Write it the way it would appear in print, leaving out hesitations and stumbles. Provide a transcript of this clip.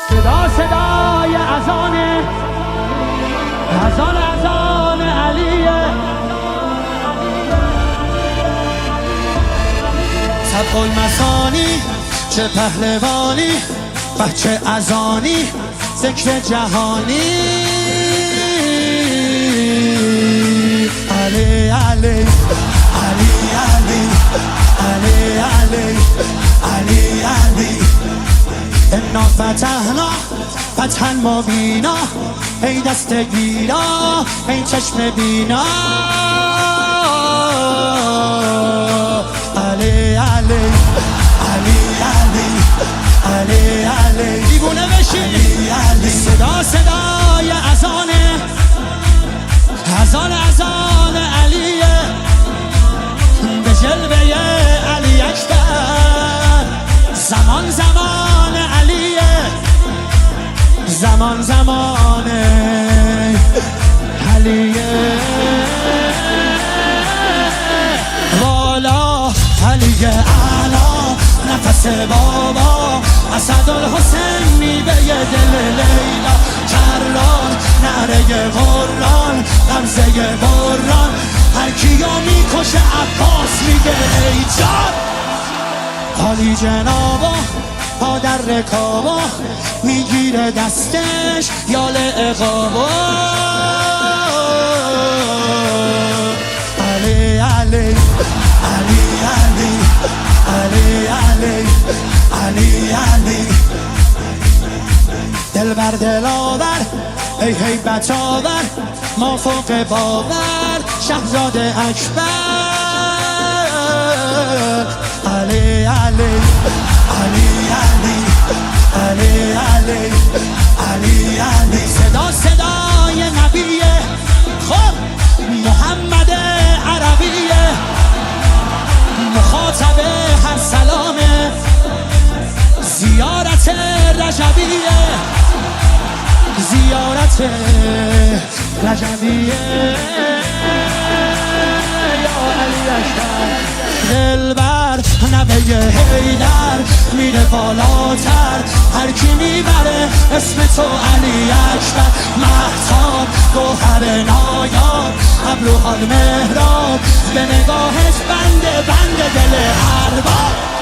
صدا صدای اذان علیه. سبق المثانی چه پهلوانی، بچه اذانی ذکر جهانی. علی علی علی علی علی علی علی علی انا فتحنا فتحا مبینا، ای دست گیرا ای چشم بینا. علی علی علی علی علی علی دیوونه بشی. علی علی صدا صدای اذان علیه، به جلوه علی اکبر. زمان زمان علیه، زمان زمان علیه. والا علی اعلا نفس بابا، اسدالحسین میوه دل لیلا. کران نعره قرآن غمزه بران، هر کیو میکشه عباس میگه ای جان. عالی جنابا پا در رکابا، میگیره دستش یال عقابا. علی علی علی علی علی علی علی علی دل بر دل آور ای هیبت آور، ما فوق باور شهزاده اکبر. علی علی علی علی علی علی علی علی صدا صدای نبیه، خب محمد عربیه، مخاطب هر سلامه، زیارت رجبیه، زیارت رجبیه. یا علی اکبر دلبر نوه حیدر میره بالاتر، هر کی میبره اسم تو علی اکبر. مهتاب گوهر نایاب، ابروها مهراب، به نگاهش بند دل ارباب.